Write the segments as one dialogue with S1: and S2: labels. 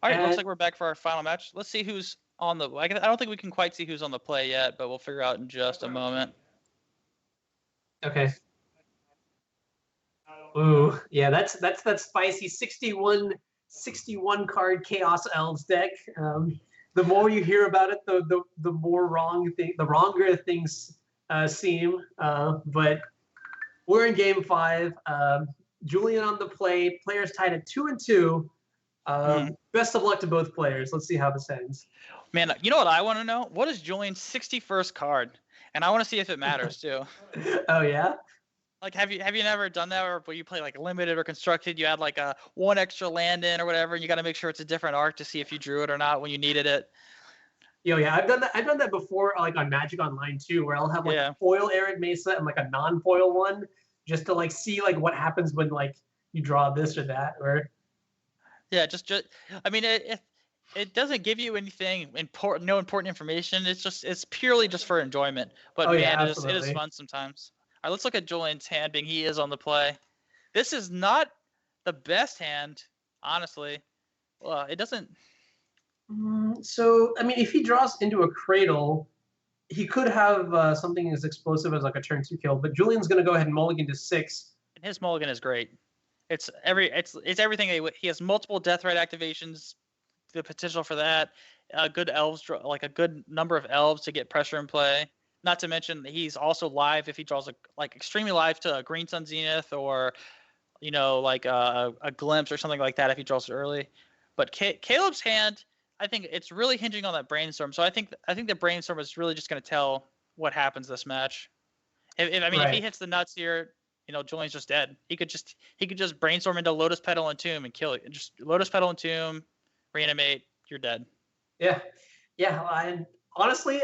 S1: All right, looks like we're back for our final match. Let's see who's on the. I don't think we can quite see who's on the play yet, but we'll figure out in just a moment.
S2: Okay. Ooh, yeah, that's that spicy 61 card Chaos Elves deck. The more you hear about it, the more the wronger things seem. But we're in game 5. Julian on the play. Players tied at 2-2. Best of luck to both players. Let's see how this ends.
S1: Man, you know what I want to know? What is Julian's 61st card? And I want to see if it matters too.
S2: Oh yeah.
S1: Like, have you never done that where you play like limited or constructed? You had like a 1 extra land in or whatever, and you got to make sure it's a different arc to see if you drew it or not when you needed it.
S2: Yeah, I've done that. I've done that before, like on Magic Online too, where I'll have like a foil Arid Mesa and like a non-foil one, just to like see like what happens when like you draw this or that. Or
S1: yeah, just I mean it doesn't give you anything important, no important information. It's purely just for enjoyment. But man, it is fun sometimes. All right, let's look at Julian's hand, being he is on the play. This is not the best hand, honestly. Well, it doesn't.
S2: So, I mean, if he draws into a Cradle, he could have something as explosive as like a turn 2 kill. But Julian's going to go ahead and mulligan to 6.
S1: And his mulligan is great. It's everything. He has multiple Deathrite activations. The potential for that. Good elves, like a good number of elves to get pressure in play. Not to mention he's also live if he draws extremely live to a Green Sun Zenith or, like a Glimpse or something like that if he draws it early. But Caleb's hand, I think it's really hinging on that Brainstorm. So I think the Brainstorm is really just going to tell what happens this match. If he hits the nuts here, Julian's just dead. He could just Brainstorm into Lotus Petal and Tomb and kill you. Just Lotus Petal and Tomb, reanimate, you're dead.
S2: Yeah. And honestly,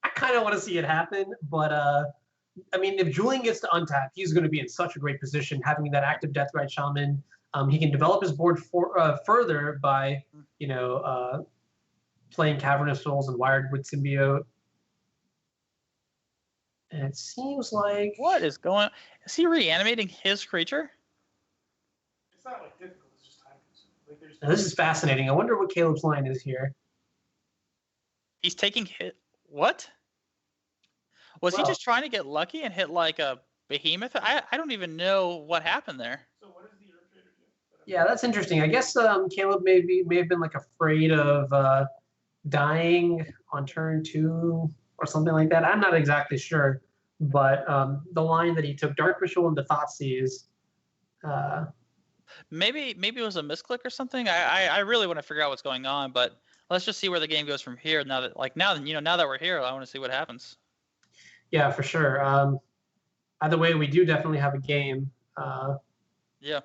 S2: I kind of want to see it happen, but I mean, if Julian gets to untap, he's going to be in such a great position having that active Deathrite Shaman. He can develop his board further by, playing Cavernous Souls and Wiredwood Symbiote. And it seems like...
S1: What is going on? Is he reanimating his creature?
S3: It's not like difficult, it's just time consuming.
S2: Now, this is fascinating. I wonder what Caleb's line is here.
S1: He's taking hit. What? Was he just trying to get lucky and hit like a behemoth? I don't even know what happened there.
S3: So what does the Earth Trader do?
S2: Yeah, that's interesting. I guess Caleb may have been like afraid of dying on turn 2 or something like that. I'm not exactly sure, but the line that he took, Dark Ritual into Thoughtseize.
S1: Maybe it was a misclick or something. I really want to figure out what's going on, but let's just see where the game goes from here. Now that we're here, I want to see what happens.
S2: Yeah, for sure. Either way, we do definitely have a game.
S1: Yeah.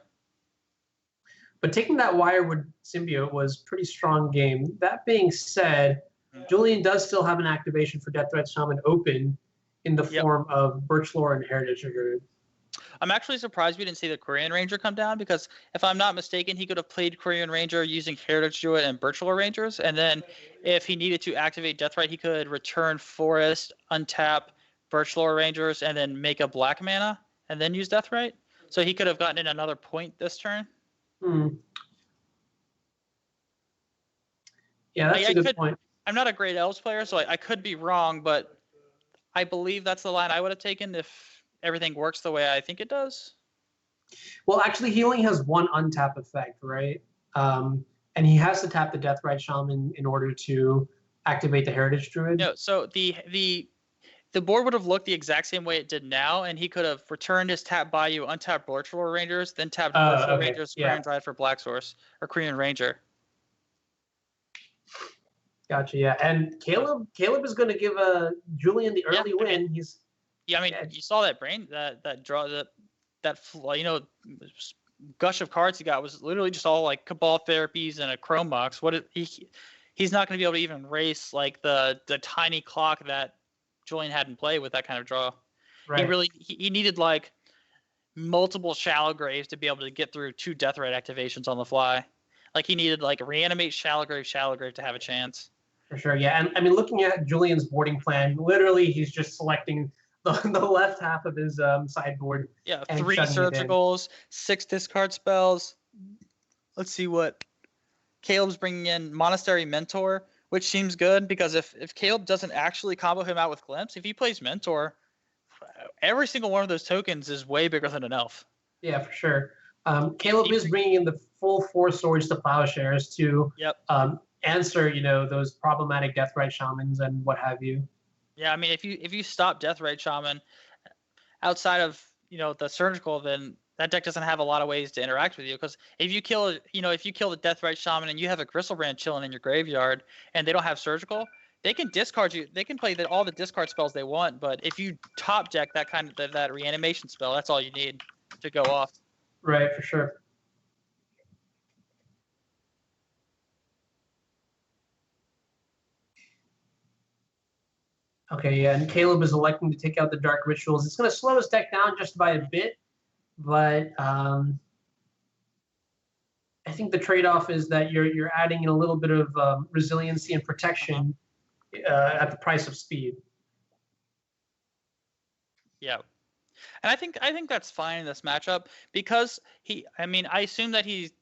S2: But taking that Wirewood Symbiote was a pretty strong game. That being said, Julian does still have an activation for Deathrite Shaman open in the form of Birchlore and Heritage Druid.
S1: I'm actually surprised we didn't see the Korean Ranger come down, because if I'm not mistaken, he could have played Korean Ranger using Heritage Druid and Birchlore Rangers, and then if he needed to activate Deathrite, he could return Forest, untap Birchlore Rangers, and then make a black mana, and then use Deathrite. So he could have gotten in another point this turn.
S2: Yeah, that's a good point.
S1: I'm not a great Elves player, so I could be wrong, but I believe that's the line I would have taken if everything works the way I think it does.
S2: Well, actually, he only has one untap effect, right? And he has to tap the Deathrite Shaman in order to activate the Heritage Druid.
S1: No, so the board would have looked the exact same way it did now, and he could have returned his tap Bayou, untapped Birchlore Rangers, then tapped Birchlore Rangers, Korean Drive for Black Source, or Korean Ranger.
S2: Gotcha, yeah. And Caleb is going to give Julian the early win.
S1: You saw that that draw, that gush of cards he got was literally just all like Cabal Therapies and a Chrome Box. He's not going to be able to even race like the tiny clock that Julian had in play with that kind of draw. Right. He needed like multiple Shallow Graves to be able to get through 2 Deathrite activations on the fly. Like he needed like reanimate Shallow Grave to have a chance.
S2: For sure, yeah. And I mean, looking at Julian's boarding plan, literally he's just selecting the left half of his sideboard.
S1: Yeah, 3 surgicals, 6 discard spells. Let's see what Caleb's bringing in Monastery Mentor, which seems good because if Caleb doesn't actually combo him out with Glimpse, if he plays Mentor, every single one of those tokens is way bigger than an elf.
S2: Yeah, for sure. Caleb is bringing in the full 4 swords to plowshares to answer, those problematic Deathrite Shamans and what have you.
S1: Yeah, I mean, if you stop Deathrite Shaman outside of the surgical, then that deck doesn't have a lot of ways to interact with you. Because if you kill the Deathrite Shaman and you have a Gristlebrand chilling in your graveyard and they don't have surgical, they can discard you. They can play all the discard spells they want. But if you top deck that reanimation spell, that's all you need to go off.
S2: Right, for sure. Okay, yeah, and Caleb is electing to take out the Dark Rituals. It's going to slow his deck down just by a bit, but I think the trade-off is that you're adding in a little bit of resiliency and protection at the price of speed.
S1: Yeah, and I think that's fine in this matchup because I assume that he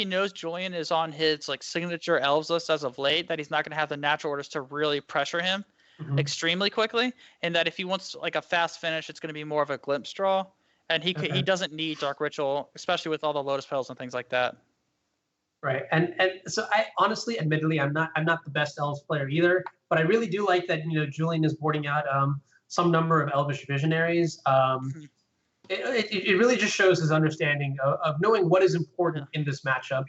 S1: knows Julian is on his signature elves list as of late, that he's not going to have the natural orders to really pressure him extremely quickly, and that if he wants a fast finish, it's going to be more of a glimpse draw, and he doesn't need Dark Ritual, especially with all the Lotus Petals and things like that.
S2: Right, and so I honestly, admittedly, I'm not the best elves player either, but I really do like that Julian is boarding out some number of Elvish Visionaries. It really just shows his understanding of knowing what is important in this matchup.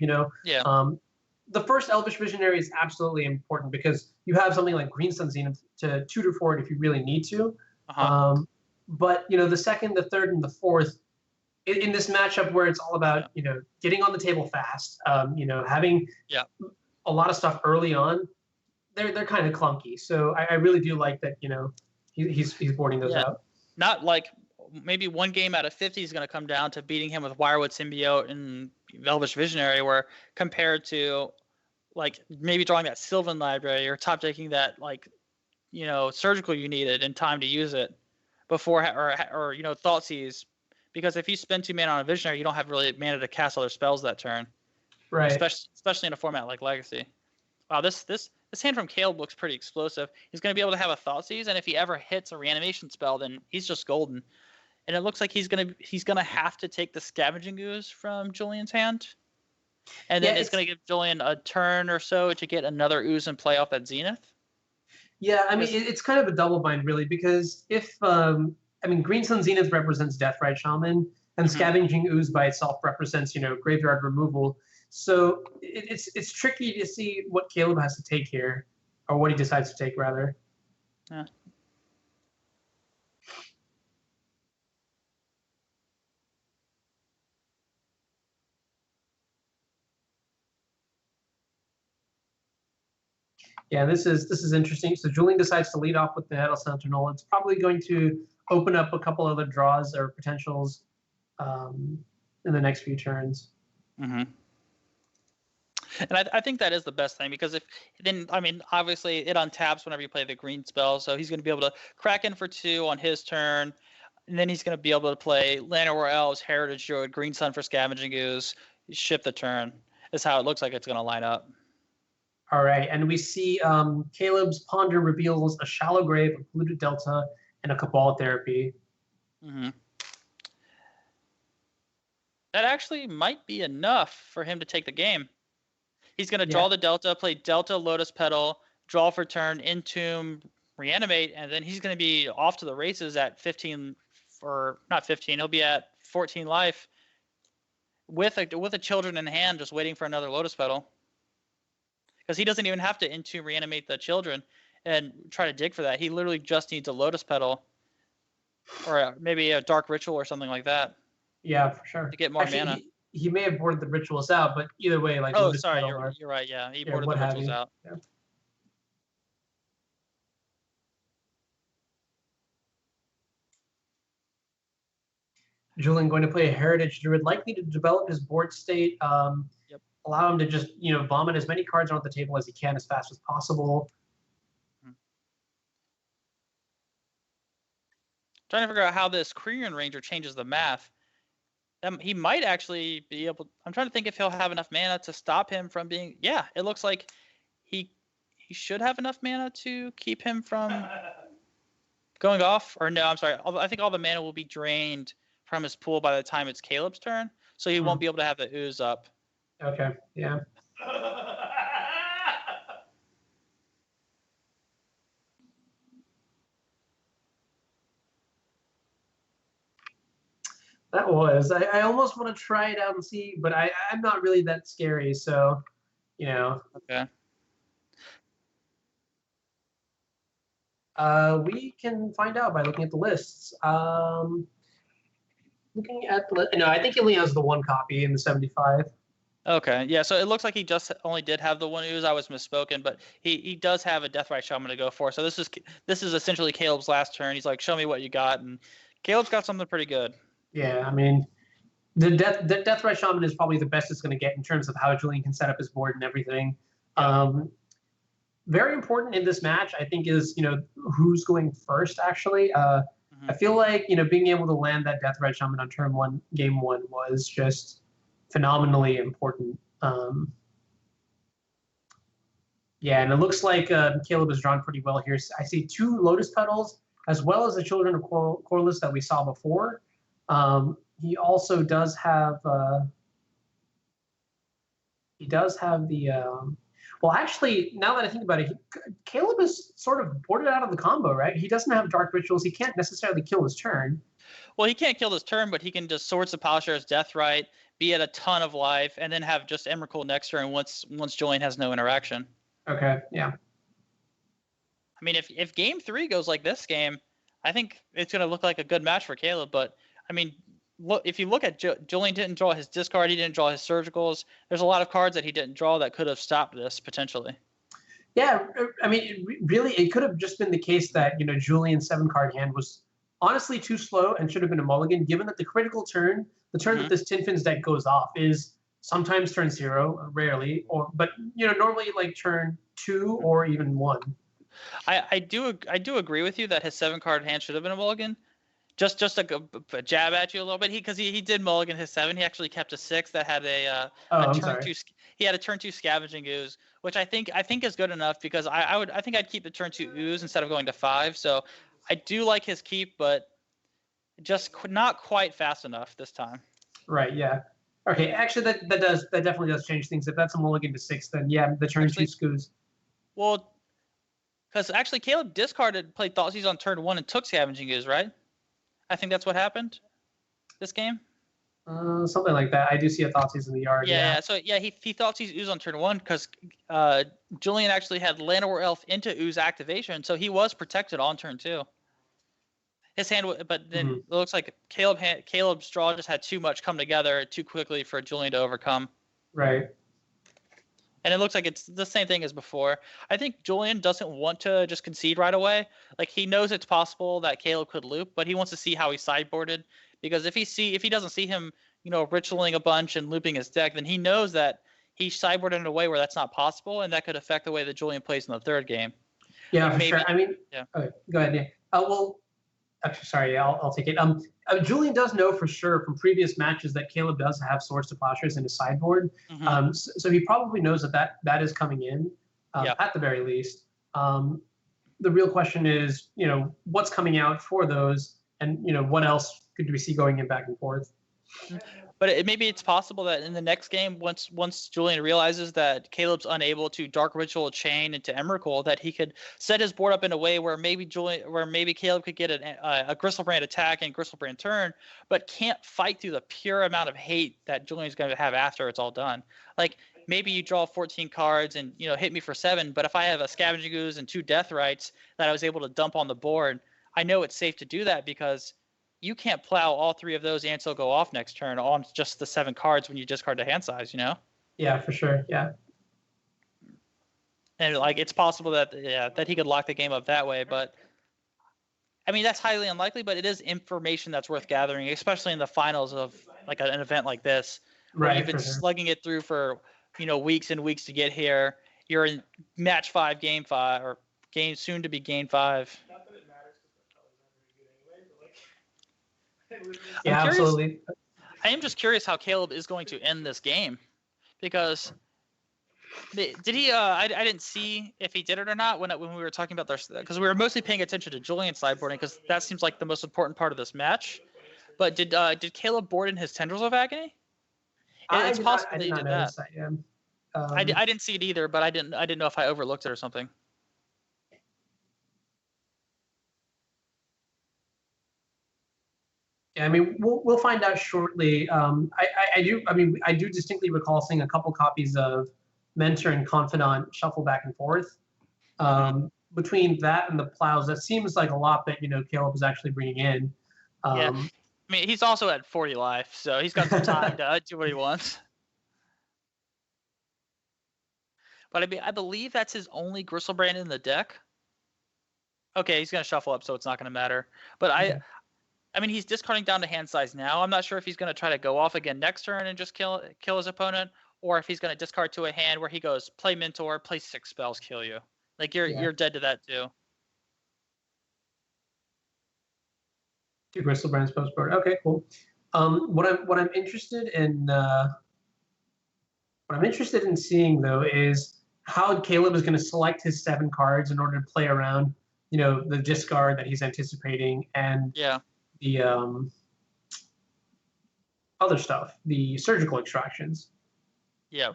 S2: The first Elvish Visionary is absolutely important because you have something like Green Sun Zenith to tutor for it if you really need to. But the second, the third, and the fourth, in this matchup where it's all about getting on the table fast, having a lot of stuff early on, they're kind of clunky. So I really do like that he's boarding those out.
S1: Not maybe one game out of 50 is going to come down to beating him with Wirewood Symbiote and Elvish Visionary, where compared to maybe drawing that Sylvan Library or top decking that surgical you needed in time to use it before or Thoughtseize, because if you spend 2 mana on a Visionary, you don't have really mana to cast other spells that turn,
S2: right?
S1: Especially in a format like Legacy. Wow, this hand from Caleb looks pretty explosive. He's going to be able to have a Thoughtseize, and if he ever hits a reanimation spell, then he's just golden. And it looks like he's gonna have to take the Scavenging Ooze from Julian's hand, and then it's gonna give Julian a turn or so to get another ooze and play off that Zenith.
S2: Yeah, I mean it's kind of a double bind really, because if Green Sun Zenith represents Deathrite Shaman, and Scavenging Ooze by itself represents graveyard removal. So it's tricky to see what Caleb has to take here, or what he decides to take rather.
S1: Yeah.
S2: Yeah, this is interesting. So Julian decides to lead off with the Heddle Sentinel. It's probably going to open up a couple other draws or potentials in the next few turns.
S1: And I think that is the best thing, because obviously it untaps whenever you play the green spell, so he's going to be able to crack in for 2 on his turn, and then he's going to be able to play Llanowar Elves, Heritage Druid, Green Sun for Scavenging Ooze, ship the turn. Is how it looks like it's going to line up.
S2: All right, and we see Caleb's Ponder reveals a Shallow Grave, a Polluted Delta, and a Cabal Therapy.
S1: That actually might be enough for him to take the game. He's going to draw the Delta, play Delta, Lotus Petal, draw for turn, Entomb, reanimate, and then he's going to be off to the races at 15, or not 15, he'll be at 14 life with a Children in hand, just waiting for another Lotus Petal. Because he doesn't even have to Entomb, reanimate the Children and try to dig for that. He literally just needs a Lotus Petal or maybe a Dark Ritual or something like that.
S2: Yeah, for sure.
S1: To get more mana.
S2: He may have boarded the rituals out, but either way, Lotus
S1: sorry,
S2: Petal
S1: you're right. Yeah, he boarded the rituals out.
S2: Yeah. Julian going to play a Heritage Druid, likely to develop his board state, allow him to just vomit as many cards on the table as he can as fast as possible.
S1: Trying to figure out how this Quirion Ranger changes the math. He might actually be able. I'm trying to think if he'll have enough mana to stop him from being. Yeah, it looks like he should have enough mana to keep him from going off. Or no, I'm sorry. I think all the mana will be drained from his pool by the time it's Caleb's turn, so he won't be able to have the ooze up.
S2: Okay. Yeah. That was. I almost want to try it out and see, but I'm not really that scary, so
S1: Okay.
S2: We can find out by looking at the lists. Looking at the no, I think he only has the one copy in the 75.
S1: Okay, yeah, so it looks like he just only did have the one ooze. I was misspoken, but he does have a Deathrite Shaman to go for. So this is essentially Caleb's last turn. He's like, show me what you got, and Caleb's got something pretty good.
S2: Yeah, I mean, the Deathrite Shaman is probably the best it's going to get in terms of how Julian can set up his board and everything. Very important in this match, I think, is who's going first. Actually, I feel like being able to land that Deathrite Shaman on turn one, game one, was just phenomenally important. Yeah, and it looks like Caleb is drawn pretty well here. I see 2 Lotus Petals as well as the Children of Corliss that we saw before. He also does have the well, actually, now that I think about it, Caleb is sort of boarded out of the combo, right? He doesn't have Dark Rituals. He can't necessarily kill his turn.
S1: Well, he can't kill this turn, but he can just Swords to Plowshares, Deathrite, be at a ton of life, and then have just Emrakul next turn once Julian has no interaction.
S2: Okay, yeah.
S1: I mean, if game 3 goes like this game, I think it's going to look like a good match for Caleb. But, I mean, look, if you look at Julian didn't draw his discard, he didn't draw his surgicals. There's a lot of cards that he didn't draw that could have stopped this potentially.
S2: Yeah, I mean, it could have just been the case that Julian's 7-card hand was honestly too slow and should have been a mulligan, given that the critical turn, the turn that this Tin Fins deck goes off, is sometimes turn 0, rarely, but normally like turn 2 or even 1.
S1: I do agree with you that his 7-card hand should have been a mulligan. Just a jab at you a little bit. He did mulligan his 7. He actually kept a 6 that had a turn 2. He had a turn 2 Scavenging Ooze, which I think is good enough because I think I'd keep the turn 2 Ooze instead of going to 5. So I do like his keep, but just not quite fast enough this time.
S2: Right. Yeah. Okay. Actually, that definitely does change things. If that's a mulligan to 6, then yeah, the turn 2 Scoos.
S1: Well, because actually Caleb played Thoughtseize on turn 1 and took Scavenging Ooze, right? I think that's what happened this game.
S2: Something like that. I do see a Thoughtseize in the yard.
S1: Yeah. So yeah, he Thoughtseize Ooze on turn 1 because Julian actually had Llanowar Elf into Ooze activation, so he was protected on turn 2. His hand, but then it looks like Caleb's draw just had too much come together too quickly for Julian to overcome.
S2: Right.
S1: And it looks like it's the same thing as before. I think Julian doesn't want to just concede right away. Like, he knows it's possible that Caleb could loop, but he wants to see how he sideboarded. Because if he doesn't see him, ritualing a bunch and looping his deck, then he knows that he sideboarded in a way where that's not possible, and that could affect the way that Julian plays in the third game.
S2: Yeah, for sure. I mean, yeah. Okay, go ahead. Yeah. Well, actually, sorry, I'll take it. Julian does know for sure from previous matches that Caleb does have Swords to Plowshares in his sideboard. So he probably knows that is coming in at the very least. The real question is, what's coming out for those, and what else could we see going in back and forth?
S1: But maybe it's possible that in the next game, once Julian realizes that Caleb's unable to Dark Ritual chain into Emrakul, that he could set his board up in a way where maybe Caleb could get a Gristlebrand attack and Gristlebrand turn, but can't fight through the pure amount of hate that Julian's going to have after it's all done. Like, maybe you draw 14 cards and hit me for 7, but if I have a Scavenging Ooze and 2 Deathrites that I was able to dump on the board, I know it's safe to do that because you can't plow all 3 of those and still go off next turn on just the 7 cards when you discard the hand size,
S2: Yeah, for sure. Yeah.
S1: And it's possible that he could lock the game up that way, but I mean, that's highly unlikely, but it is information that's worth gathering, especially in the finals of like an event like this. Where
S2: right.
S1: You've been slugging it through for, weeks and weeks to get here. You're in match 5, game 5, or game soon to be game 5.
S3: Not that it matters because the color's not very good anyway, but
S2: yeah, absolutely.
S1: I am just curious how Caleb is going to end this game, because did he? I didn't see if he did it or not when we were talking about this, because we were mostly paying attention to Julian's sideboarding, because that seems like the most important part of this match. But did Caleb board in his Tendrils of Agony? It's possible
S2: I
S1: that
S2: did
S1: he
S2: not
S1: did
S2: notice
S1: that.
S2: that. Yeah.
S1: I didn't see it either, but I didn't know if I overlooked it or something.
S2: Yeah, I mean, we'll find out shortly. I do distinctly recall seeing a couple copies of Mentor and Confidant shuffle back and forth. Between that and the plows, that seems like a lot that Caleb is actually bringing in.
S1: Yeah, I mean, he's also at 40 life, so he's got some time to do what he wants. But I believe that's his only Gristlebrand in the deck. Okay, he's gonna shuffle up, so it's not gonna matter. But I mean, he's discarding down to hand size now. I'm not sure if he's gonna try to go off again next turn and just kill his opponent, or if he's gonna discard to a hand where he goes play Mentor, play 6 spells, kill you. Like you're dead to that too.
S2: 2 Gristlebrand's post board. Okay, cool. What I'm interested in seeing though is how Caleb is going to select his 7 cards in order to play around, the discard that he's anticipating and the other stuff, the surgical extractions.
S1: Yeah,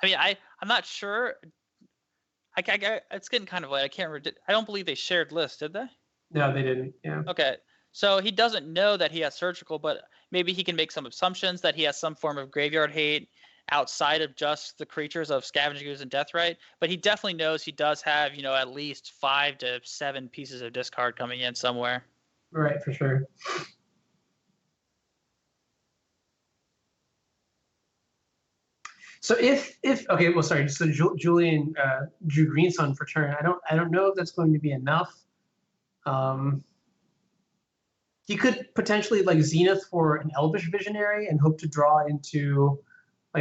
S1: I mean, I'm not sure. It's getting kind of late. I can't remember. I don't believe they shared lists, did they?
S2: No, they didn't. Yeah.
S1: Okay, so he doesn't know that he has surgical, but maybe he can make some assumptions that he has some form of graveyard hate outside of just the creatures of Scavenging Ooze and Deathrite. But he definitely knows he does have, at least 5 to 7 pieces of discard coming in somewhere.
S2: Right, for sure. So okay, well, sorry. So Julian drew Green Sun for turn. I don't know if that's going to be enough. He could potentially Zenith for an Elvish Visionary and hope to draw into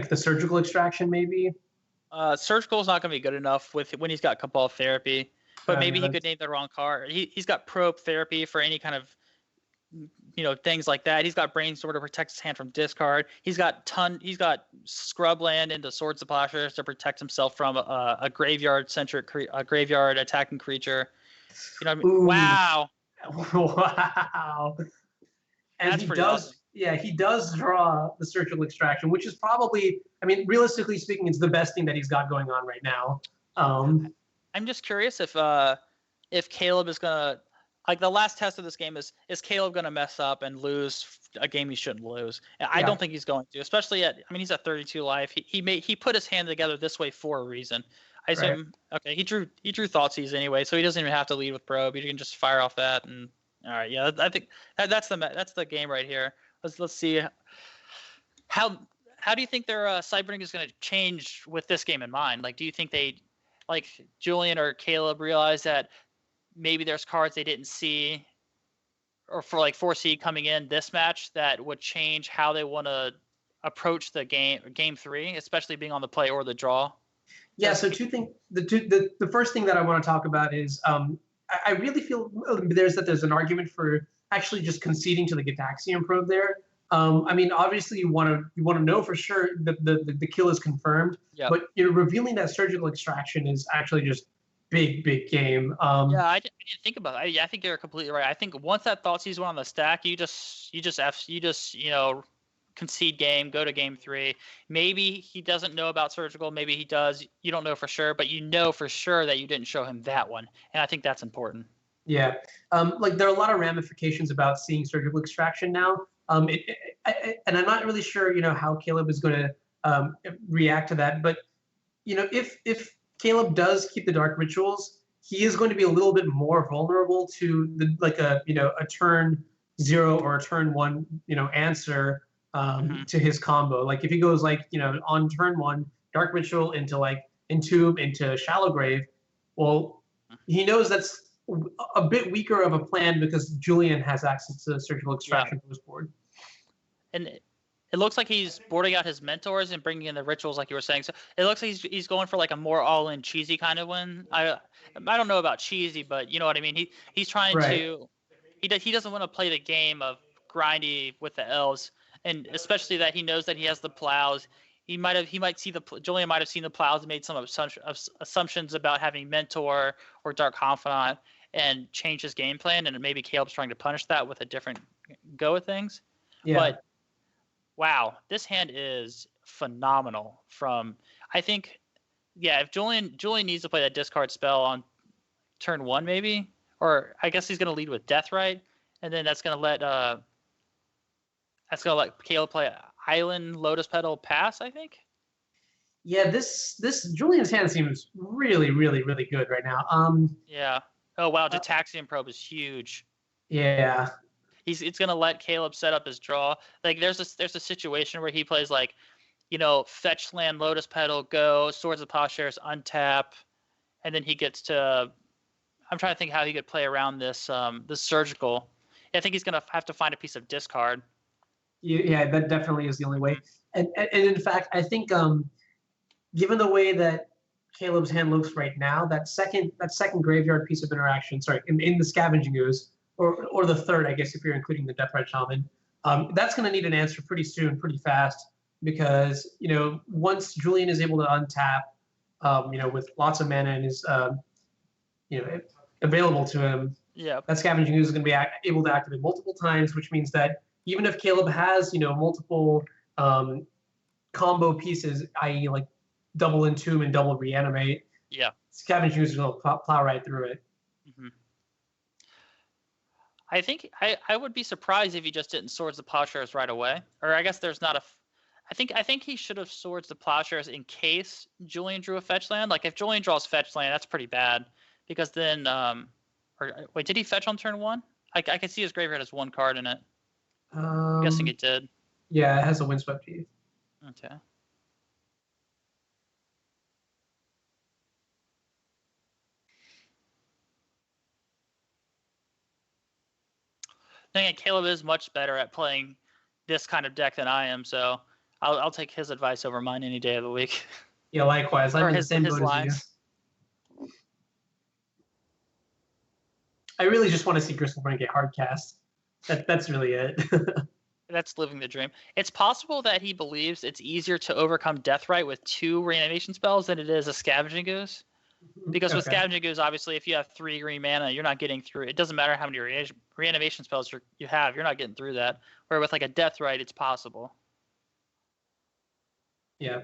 S2: the surgical extraction, maybe.
S1: Surgical is not going to be good enough when he's got Cabal Therapy, but maybe he could name the wrong card. He's got Probe Therapy for any kind of things like that. He's got Brainstorm to protect his hand from discard. He's got Scrubland into Swords of Plowshares to protect himself from a graveyard attacking creature. Wow.
S2: Wow. And he does awesome. Yeah, he does draw the surgical extraction, which is probably, realistically speaking, it's the best thing that he's got going on right now.
S1: I'm just curious if Caleb is gonna, the last test of this game is Caleb gonna mess up and lose a game he shouldn't lose? I don't think he's going to, especially he's at 32 life. He put his hand together this way for a reason. I assume. Right. Okay, he drew Thoughtseize anyway, so he doesn't even have to lead with Probe. He can just fire off that, and all right, yeah, I think that's the game right here. Let's see how do you think their sideboarding is going to change with this game in mind? Do you think they, Julian or Caleb, realize that maybe there's cards they didn't see, or for foresee coming in this match that would change how they want to approach the game 3, especially being on the play or the draw?
S2: Yeah, so 2 things. The first thing that I want to talk about is I really feel there's an argument for actually just conceding to the Gitaxian Probe there. Obviously you want to know for sure that the kill is confirmed, but revealing that surgical extraction is actually just big game.
S1: I didn't think about it. I think you're completely right. I think once that Thoughtseize went on the stack, you just concede game, go to game 3. Maybe he doesn't know about surgical, maybe he does. You don't know for sure, but you know for sure that you didn't show him that one, and I think that's important.
S2: Yeah, there are a lot of ramifications about seeing surgical extraction now. And I'm not really sure, how Caleb is going to react to that. But if Caleb does keep the Dark Rituals, he is going to be a little bit more vulnerable to a turn 0 or a turn 1 answer to his combo. If he goes on turn 1 Dark Ritual into Entomb into Shallow Grave, well, he knows that's a bit weaker of a plan because Julian has access to the surgical extraction post board. And
S1: it looks like he's boarding out his mentors and bringing in the rituals, like you were saying. So it looks like he's going for a more all-in cheesy kind of win. I don't know about cheesy, but you know what I mean. He's trying to. He doesn't want to play the game of grindy with the elves and especially that he knows that he has the plows. Julian might have seen the plows and made some assumptions about having mentor or dark confidant and change his game plan, and maybe Caleb's trying to punish that with a different go of things.
S2: Yeah.
S1: But wow, this hand is phenomenal. I think, yeah, if Julian needs to play that discard spell on turn 1 maybe, or I guess he's going to lead with Deathrite, and then that's going to let Caleb play Island Lotus Petal pass, I think.
S2: Yeah, this Julian's hand seems really, really, really good right now.
S1: Yeah. Oh wow, Gitaxian Probe is huge.
S2: Yeah.
S1: It's gonna let Caleb set up his draw. Like there's a situation where he plays like, fetch land, Lotus Petal, go, Swords of Plowshares, untap, and then he gets to. I'm trying to think how he could play around this surgical. I think he's gonna have to find a piece of discard.
S2: Yeah, that definitely is the only way. And in fact, I think given the way that Caleb's hand looks right now, that second graveyard piece of interaction, in the Scavenging Ooze, or the third, I guess, if you're including the Deathrite Shaman, that's going to need an answer pretty soon, pretty fast, because once Julian is able to untap, with lots of mana and is available to him,
S1: yeah,
S2: that Scavenging Ooze is going to be able to activate multiple times, which means that even if Caleb has multiple combo pieces, i.e. like double Entomb and double Reanimate,
S1: yeah,
S2: Scavenging Ooze is going to plow right through it.
S1: Mm-hmm. I think I would be surprised if he just didn't Swords of Plowshares right away. Or I guess there's not a. I think he should have Swords of Plowshares in case Julian drew a fetch land. Like if Julian draws fetch land, that's pretty bad because then. Wait, did he fetch on turn 1? I can see his graveyard has 1 card in it. I'm guessing it did.
S2: Yeah, it has a Windswept Heath.
S1: Okay. I think Caleb is much better at playing this kind of deck than I am, so I'll take his advice over mine any day of the week.
S2: Yeah, likewise. I'm in the same
S1: his
S2: boat as
S1: lines.
S2: you. I really just want to see Gristlebrand get hard cast. That's really it.
S1: That's living the dream. It's possible that he believes it's easier to overcome Deathrite with 2 reanimation spells than it is a Scavenging Ooze. Because with Scavenging Ooze, obviously, if you have 3 green mana, you're not getting through. It doesn't matter how many reanimation spells you have, you're not getting through that. Where with like a Deathrite, it's possible.
S2: Yeah.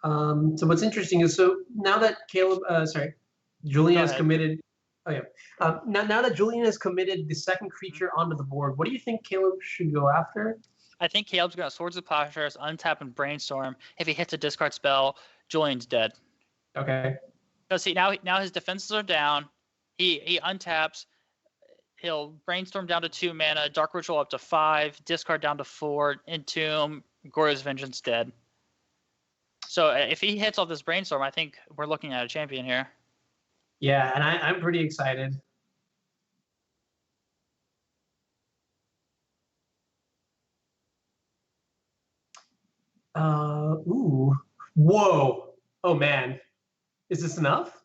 S2: So what's interesting is now that Julian has committed. Oh yeah. Now that Julian has committed the second creature onto the board, what do you think Caleb should go after?
S1: I think Caleb's going to Swords of Plowshares, untap, and Brainstorm. If he hits a discard spell, Julian's dead.
S2: Okay.
S1: Because see now his defenses are down. He untaps. He'll Brainstorm down to 2 mana, Dark Ritual up to 5, discard down to 4, Entomb, Gorya's Vengeance dead. So if he hits off this Brainstorm, I think we're looking at a champion here.
S2: Yeah, and I'm pretty excited. Ooh. Whoa. Oh man. Is this enough?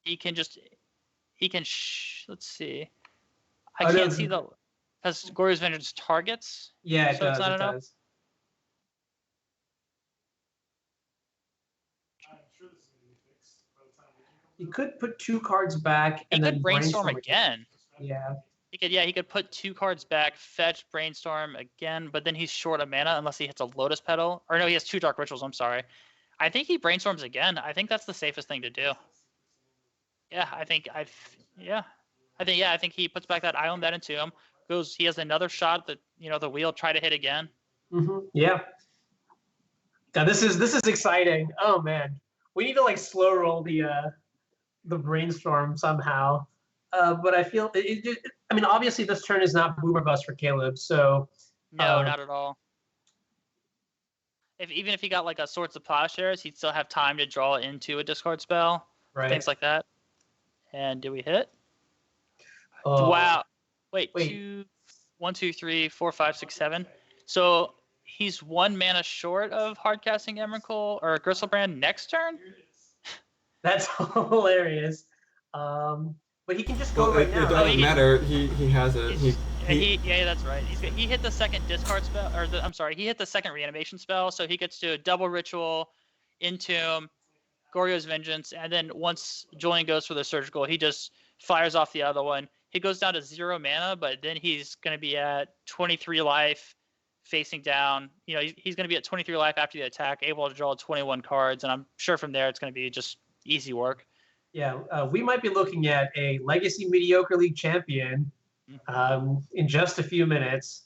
S1: Let's see. I can't see because Gorya's Vengeance targets.
S2: Yeah, it does.
S1: It's not
S2: it
S1: enough?
S2: does.
S3: I'm sure this is going to be fixed by the time we can.
S2: You could put 2 cards back
S1: He
S2: and
S1: could
S2: then
S1: Brainstorm again.
S2: Yeah.
S1: He could put 2 cards back, fetch, Brainstorm again, but then he's short of mana unless he hits a Lotus Petal. Or no, he has 2 Dark Rituals, I'm sorry. I think he Brainstorms again. I think that's the safest thing to do. Yeah, I think he puts back that Island, that Entomb, he has another shot that, the wheel try to hit again.
S2: Mm-hmm. Yeah. Now this is exciting. Oh man. We need to slow roll the Brainstorm somehow. But I feel obviously this turn is not boom or bust for Caleb, so
S1: No, not at all. Even if he got a Swords of Plowshares, he'd still have time to draw into a discard spell,
S2: right.
S1: Things like that. And did we hit?
S2: Oh.
S1: Wow. Wait. 1, 2, 3, 4, 5, 6, 7. So he's 1 mana short of hardcasting Emrakul or Gristlebrand next turn?
S2: That's hilarious. But he can just go right now.
S4: It doesn't matter. He has it.
S1: Yeah, that's right. He hit the second discard spell, he hit the second reanimation spell, so he gets to double ritual, Entomb, Goryo's Vengeance, and then once Julian goes for the surgical, he just fires off the other one. He goes down to 0 mana, but then he's going to be at 23 life, facing down. He's going to be at 23 life after the attack, able to draw 21 cards, and I'm sure from there it's going to be just easy work.
S2: Yeah, we might be looking at a Legacy Mediocre League champion in just a few minutes.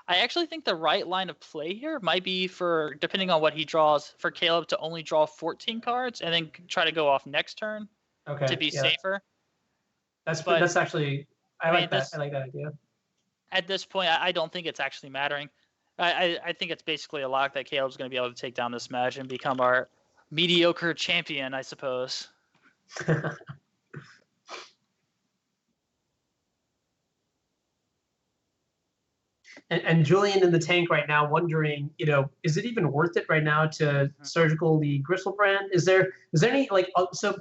S1: I actually think the right line of play here might be for, depending on what he draws, for Caleb to only draw 14 cards and then try to go off next turn to be safer.
S2: That's actually I like that idea.
S1: At this point, I don't think it's actually mattering. I think it's basically a lock that Caleb's going to be able to take down this match and become our mediocre champion, I suppose.
S2: And Julian in the tank right now wondering, is it even worth it right now to surgical the Gristlebrand? Is there any so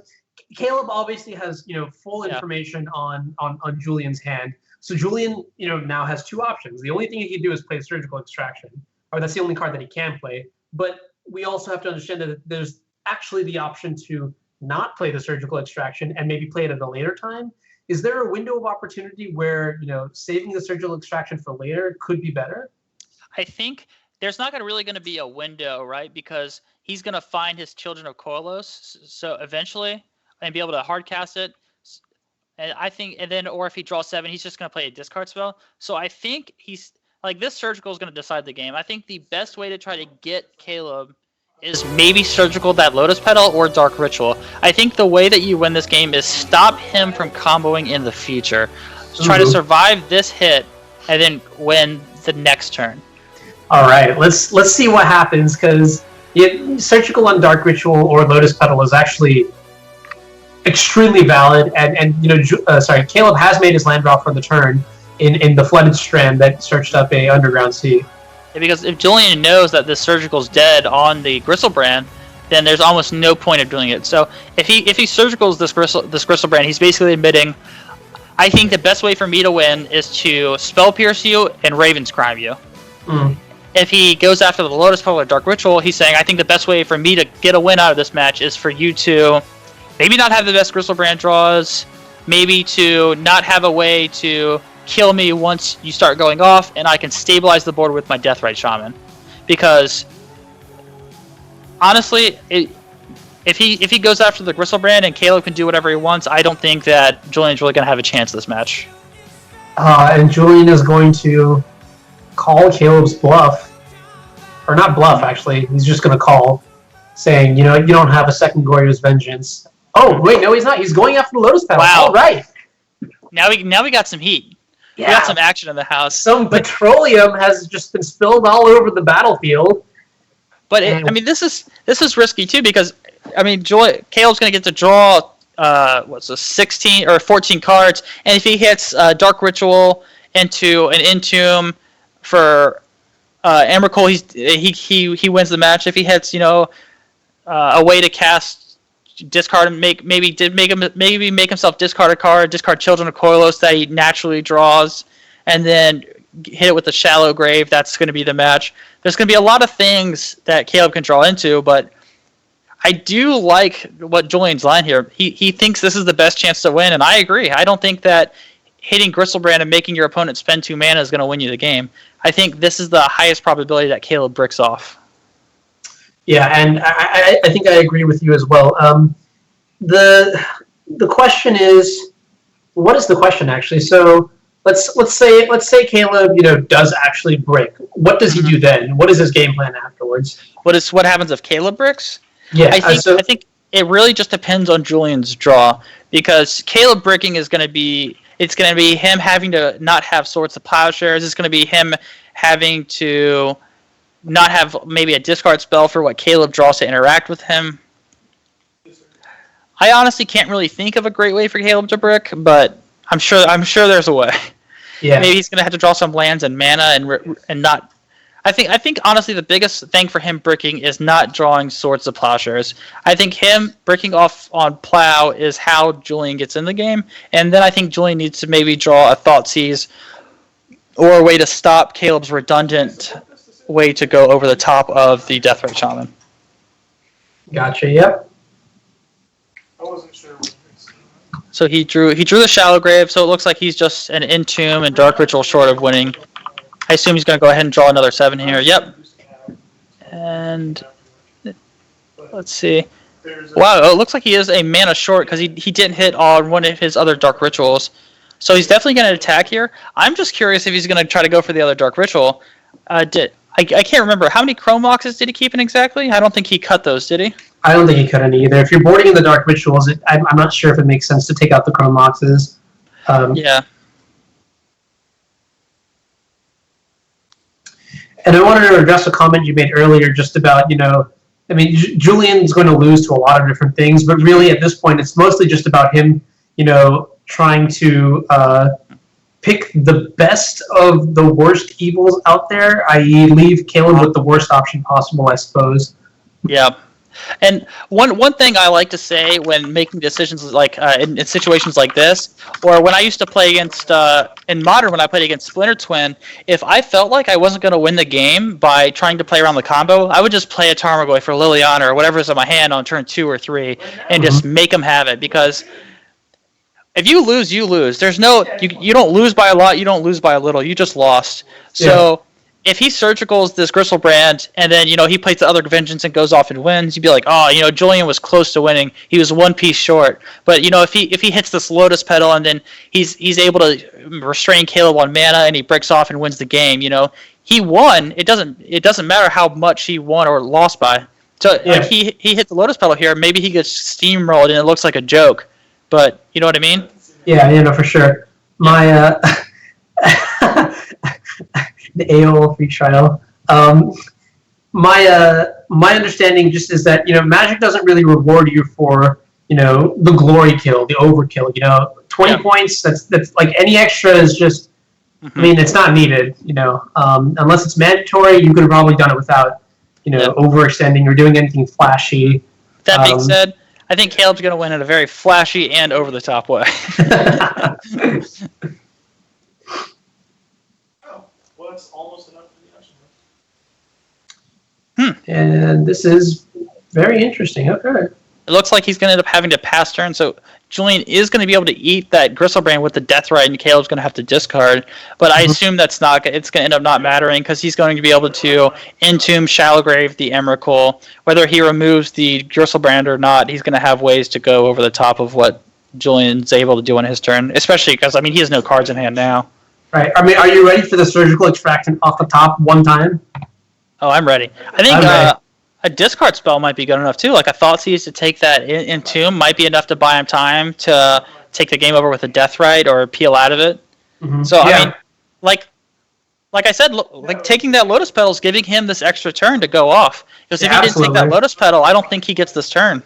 S2: Caleb obviously has full information on Julian's hand. So Julian now has two options. The only thing he can do is play surgical extraction, or that's the only card that he can play. But we also have to understand that there's actually the option to not play the surgical extraction and maybe play it at a later time. Is there a window of opportunity where saving the surgical extraction for later could be better?
S1: I think there's not really going to be a window, right? Because he's going to find his Children of Kolos, so eventually, and be able to hard cast it. And I think, or if he draws 7, he's just going to play a discard spell. So I think he's this surgical is going to decide the game. I think the best way to try to get Caleb is maybe surgical that Lotus Petal or Dark Ritual. I think the way that you win this game is stop him from comboing in the future. So try to survive this hit and then win the next turn.
S2: All right, let's see what happens, because surgical on Dark Ritual or Lotus Petal is actually extremely valid, and Caleb has made his land drop for the turn in the Flooded Strand that searched up a Underground Sea.
S1: Yeah, because if Julian knows that this surgical's dead on the Gristlebrand, then there's almost no point of doing it. So if he surgicals this Gristlebrand, he's basically admitting, I think the best way for me to win is to Spell Pierce you and Raven's Crime you. If he goes after the Lotus Petal or Dark Ritual, he's saying, I think the best way for me to get a win out of this match is for you to maybe not have the best Gristlebrand draws, maybe to not have a way to kill me once you start going off, and I can stabilize the board with my Deathrite Shaman. Because honestly, if he goes after the Gristlebrand and Caleb can do whatever he wants, I don't think that Julian's really going to have a chance this match.
S2: And Julian is going to call Caleb's bluff, or not bluff actually. He's just going to call, saying, you don't have a second Goryo's Vengeance. Oh wait, no, he's not. He's going after the Lotus Petal.
S1: Wow.
S2: All right.
S1: Now we got some heat.
S2: Yeah.
S1: We got some action in the house.
S2: Some petroleum has just been spilled all over the battlefield.
S1: But this is risky too, because Caleb's going to get to draw 16 or 14 cards, and if he hits Dark Ritual into an Entomb for Emrakul, he wins the match. If he hits a way to cast discard and make himself discard a card, discard Children of Kolos that he naturally draws, and then hit it with a Shallow Grave, that's going to be the match. There's going to be a lot of things that Caleb can draw into, but I do like what Julian's line here. He thinks this is the best chance to win, and I agree. I don't think that hitting Gristlebrand and making your opponent spend 2 mana is going to win you the game. I think this is the highest probability that Caleb bricks off.
S2: Yeah, and I think I agree with you as well. The question is, what is the question actually? So let's say Caleb does actually brick. What does he do then? What is his game plan afterwards?
S1: What happens if Caleb bricks?
S2: Yeah,
S1: I think it really just depends on Julian's draw, because Caleb bricking is going to be him having to not have Swords of Plowshares. It's going to be him having to not have maybe a discard spell for what Caleb draws to interact with him. I honestly can't really think of a great way for Caleb to brick, but I'm sure there's a way.
S2: Yeah.
S1: Maybe he's going to have to draw some lands and mana and not. I think honestly the biggest thing for him bricking is not drawing swords to plowshares. I think him bricking off on plow is how Julian gets in the game, and then I think Julian needs to maybe draw a Thoughtseize or a way to stop Caleb's redundant way to go over the top of the Deathrite Shaman.
S2: Gotcha. Yep.
S3: I wasn't sure what
S1: So he drew the Shallow Grave, so it looks like he's just an Entomb and Dark Ritual short of winning. I assume he's going to go ahead and draw another 7 here. Yep. And let's see. Wow, it looks like he is a mana short because he didn't hit on one of his other Dark Rituals. So he's definitely going to attack here. I'm just curious if he's going to try to go for the other Dark Ritual. I can't remember. How many Chrome Boxes did he keep in exactly? I don't think he cut those, did he?
S2: I don't think he cut any either. If you're boarding in the Dark Rituals, I'm not sure if it makes sense to take out the Chrome Boxes.
S1: Yeah.
S2: And I wanted to address a comment you made earlier just about, Julian's going to lose to a lot of different things, but really at this point, it's mostly just about him, trying to pick the best of the worst evils out there, i.e. leave Caleb with the worst option possible, I suppose.
S1: Yeah. And one thing I like to say when making decisions like in situations like this, or when I used to play against in Modern, when I played against Splinter Twin, if I felt like I wasn't going to win the game by trying to play around the combo, I would just play a Tarmogoyf for Liliana or whatever's in my hand on turn 2 or 3 and just make them have it. Because if you lose, you lose. There's no you don't lose by a lot, you don't lose by a little. You just lost. So. If he surgicals this Gristlebrand and then, he plays the other Vengeance and goes off and wins, you'd be like, oh, Julian was close to winning. He was one piece short. But, if he hits this Lotus Petal and then he's able to restrain Caleb on mana and he breaks off and wins the game, he won. It doesn't matter how much he won or lost by. So like he hit the Lotus Petal here, maybe he gets steamrolled and it looks like a joke. But you know what I mean?
S2: Yeah, for sure. My the AOL free trial. My understanding just is that Magic doesn't really reward you for the glory kill, the overkill. 20 points. That's like any extra is just. I mean, it's not needed. Unless it's mandatory, you could have probably done it without overextending or doing anything flashy.
S1: That being said, I think Caleb's going to win in a very flashy and over the top way.
S3: That's almost enough for the action.
S2: And this is very interesting. Okay.
S1: It looks like he's going to end up having to pass turn, so Julian is going to be able to eat that Gristlebrand with the Deathrite, and Caleb's going to have to discard. But I assume it's going to end up not mattering because he's going to be able to Entomb, Shallowgrave, the Emrakul. Whether he removes the Gristlebrand or not, he's going to have ways to go over the top of what Julian's able to do on his turn, especially because, he has no cards in hand now.
S2: Right. I mean, are you ready for the surgical extraction off the top one time?
S1: Oh, I'm ready. I think a discard spell might be good enough too. Like a Thoughtseize to take that Entomb might be enough to buy him time to take the game over with a Deathrite or peel out of it. So I mean, like I said, like taking that Lotus Petal is giving him this extra turn to go off. Because if he didn't take that Lotus Petal, I don't think he gets this turn.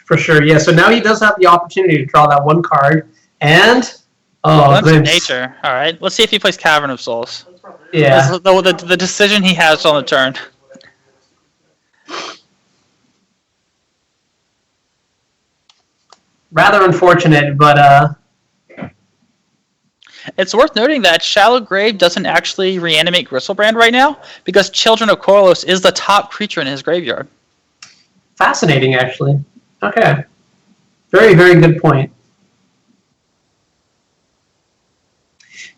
S2: For sure. Yeah. So now he does have the opportunity to draw that one card and.
S1: Glimpse of Nature. All right. Let's see if he plays Cavern of Souls.
S2: Yeah.
S1: The decision he has on the turn.
S2: Rather unfortunate, but
S1: It's worth noting that Shallow Grave doesn't actually reanimate Gristlebrand right now because Children of Koros is the top creature in his graveyard.
S2: Fascinating, actually. Okay. Very, very good point.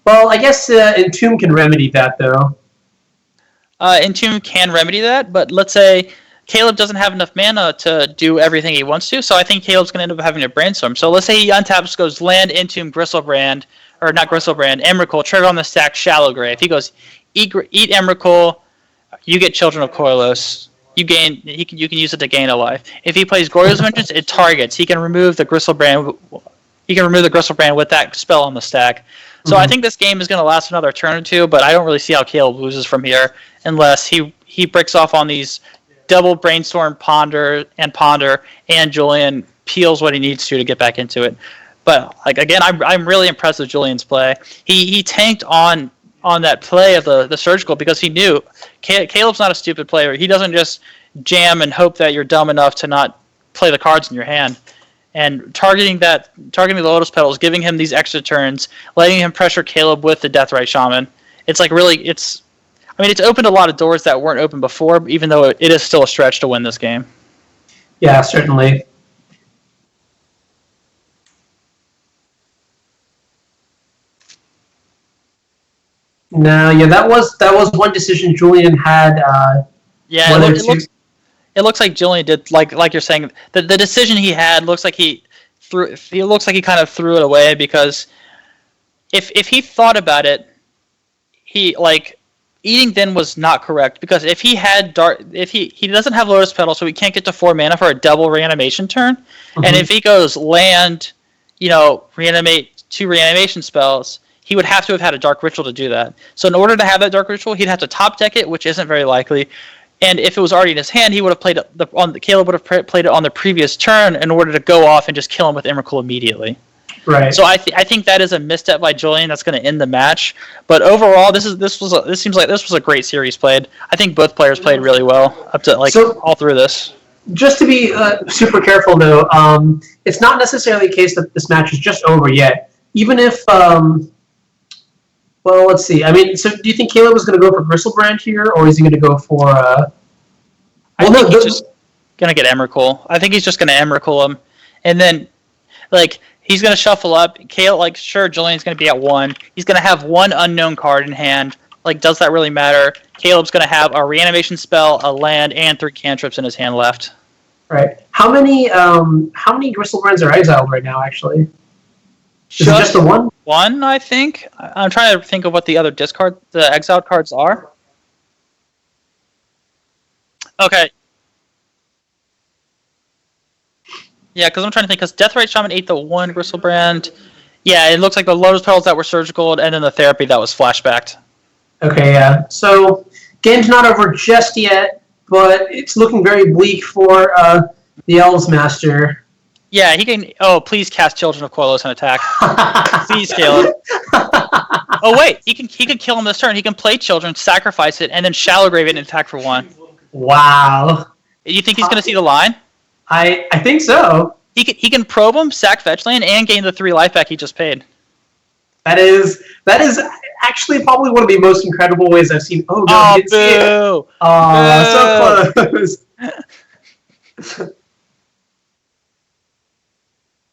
S2: Well, I guess Entomb can remedy that, though.
S1: Entomb can remedy that, but let's say Caleb doesn't have enough mana to do everything he wants to, so I think Caleb's going to end up having to brainstorm. So let's say he untaps, goes land, Entomb, Gristlebrand, or not Gristlebrand, Emrakul, trigger on the stack, Shallowgrave. He goes, eat Emrakul, you get Children of Koros. You can use it to gain a life. If he plays Goryo's Vengeance, it targets. He can remove the Gristlebrand. With that spell on the stack. So I think this game is going to last another turn or two, but I don't really see how Caleb loses from here unless he breaks off on these double brainstorm, ponder, and Julian peels what he needs to get back into it. But again, I'm really impressed with Julian's play. He tanked on on that play of the surgical because he knew Caleb's not a stupid player. He doesn't just jam and hope that you're dumb enough to not play the cards in your hand. And targeting the Lotus Petals, giving him these extra turns, letting him pressure Caleb with the Deathrite Shaman. It's like really, it's opened a lot of doors that weren't open before, even though it is still a stretch to win this game.
S2: Yeah, certainly. No, yeah, that was one decision Julian had.
S1: Yeah, it looks like Julian did like you're saying. The decision he had looks like he kind of threw it away because if he thought about it, he like eating then was not correct because if he had he doesn't have Lotus Petal, so he can't get to 4 mana for a double reanimation turn, and if he goes land, reanimate 2 reanimation spells, he would have to have had a Dark Ritual to do that. So in order to have that Dark Ritual, he'd have to top deck it, which isn't very likely. And if it was already in his hand, he would have played it Caleb would have played it on the previous turn in order to go off and just kill him with Emrakul immediately.
S2: Right.
S1: So I think that is a misstep by Julian that's going to end the match. But overall, this seems like this was a great series played. I think both players played really well up to all through this.
S2: Just to be super careful though, it's not necessarily the case that this match is just over yet. Even if well, let's see. I mean, so do you think Caleb was going to go for Bristlebrand here, or is he going to go for?
S1: I think he's just going to get Emrakul. I think he's just going to Emrakul him, and then he's going to shuffle up. Caleb, sure, Julian's going to be at 1. He's going to have 1 unknown card in hand. Does that really matter? Caleb's going to have a reanimation spell, a land, and 3 cantrips in his hand left.
S2: Right. How many Bristlebrands are exiled right now? Actually, is it just the one?
S1: One, I think. I'm trying to think of what the other the exiled cards are. Okay. Yeah, because I'm trying to think, because Deathrite Shaman ate the 1 Bristlebrand. Yeah, it looks like the Lotus Petals that were surgical, and then the therapy that was flashbacked.
S2: Okay, yeah. So, game's not over just yet, but it's looking very bleak for the Elves Master.
S1: Yeah, he can. Oh, please cast Children of Koilos and attack. Please, Caleb. Oh wait, he can kill him this turn. He can play Children, sacrifice it, and then Shallow Grave it and attack for 1.
S2: Wow.
S1: You think he's going to see the line?
S2: I think so.
S1: He can probe him, sack fetch land, and gain the 3 life back he just paid.
S2: That is actually probably one of the most incredible ways I've seen. Oh no,
S1: oh,
S2: you didn't see it. Oh, so close.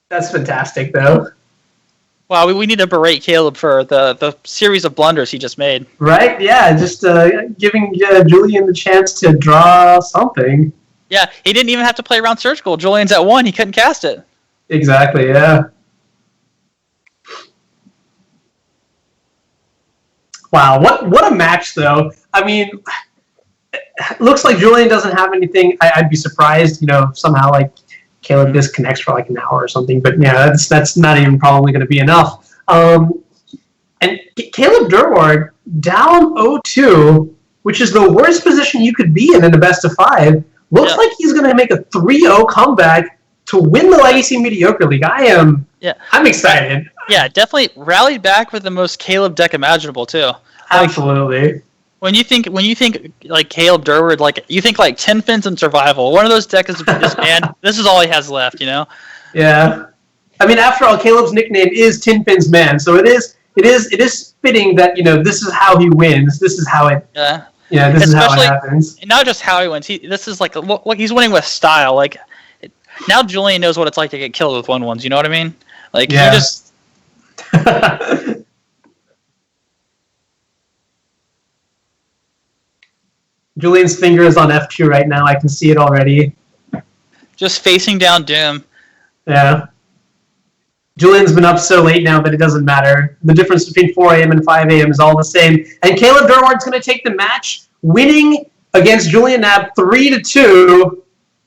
S2: That's fantastic, though.
S1: Wow, we need to berate Caleb for the series of blunders he just made.
S2: Right? Yeah, just giving Julian the chance to draw something.
S1: Yeah, he didn't even have to play around Surgical. Julian's at 1. He couldn't cast it.
S2: Exactly, yeah. Wow, what a match, though. I mean, it looks like Julian doesn't have anything. I'd be surprised, somehow, Caleb disconnects for an hour or something, but yeah, that's not even probably going to be enough. And Caleb Durward down 0-2, which is the worst position you could be in a best of 5, looks like he's going to make a 3-0 comeback to win the Legacy Mediocre League. I'm excited.
S1: Yeah, definitely rallied back with the most Caleb deck imaginable too.
S2: Absolutely.
S1: When you think Caleb Durward, you think 10 Fins and Survival. One of those decks is banned. This is all he has left,
S2: Yeah. I mean, after all, Caleb's nickname is 10 Fins Man, so it is fitting that this is how he wins. This is how it. Yeah. Yeah, this is how it happens.
S1: Not just how he wins. This is he's winning with style. Now Julian knows what it's like to get killed with 1/1s. You know what I mean? He just.
S2: Julian's finger is on F2 right now. I can see it already.
S1: Just facing down Doom.
S2: Yeah. Julian's been up so late now that it doesn't matter. The difference between 4 a.m. and 5 a.m. is all the same. And Caleb Durward's going to take the match, winning against Julian Knab 3-2.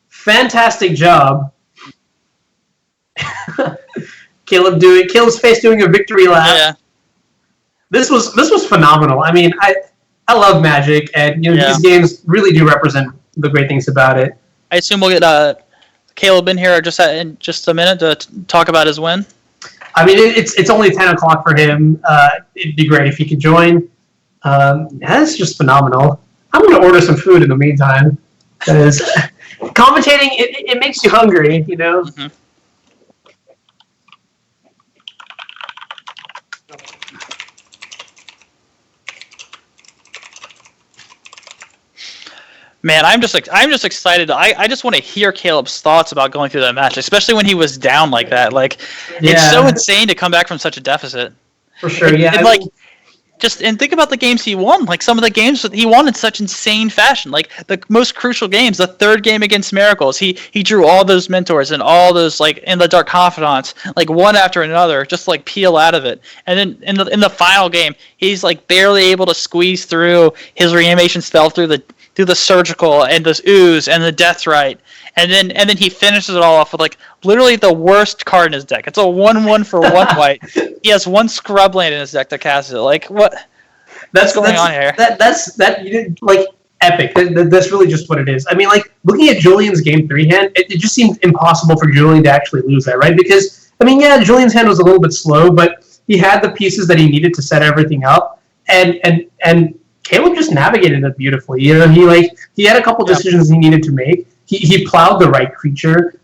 S2: Fantastic job. Caleb's face doing a victory lap.
S1: Yeah.
S2: This was phenomenal. I mean, I love Magic, and these games really do represent the great things about it.
S1: I assume we'll get Caleb in here in just a minute to talk about his win.
S2: I mean, it's only 10 o'clock for him. It'd be great if he could join. That's just phenomenal. I'm going to order some food in the meantime. Because commentating, it makes you hungry, you know?
S1: Mhm. Man, I'm just excited. I just want to hear Caleb's thoughts about going through that match, especially when he was down like that. Like, it's so insane to come back from such a deficit.
S2: For sure, yeah.
S1: And like, and think about the games he won. Like some of the games that he won in such insane fashion. Like the most crucial games, the third game against Miracles, he drew all those mentors and all those like in the Dark Confidants, like one after another, just like peel out of it. And then in the final game, he's like barely able to squeeze through. His reanimations fell through the surgical and the ooze and the death right. And then he finishes it all off with like literally the worst card in his deck. It's a 1/1 for 1 white. He has 1 scrub land in his deck to cast it. Like what's going on here?
S2: That's like epic. That's really just what it is. I mean, like looking at Julian's game 3 hand, it just seemed impossible for Julian to actually lose that, right? Because I mean, yeah, Julian's hand was a little bit slow, but he had the pieces that he needed to set everything up, and Caleb just navigated it beautifully. You know, he had a couple decisions he needed to make. He plowed the right creature.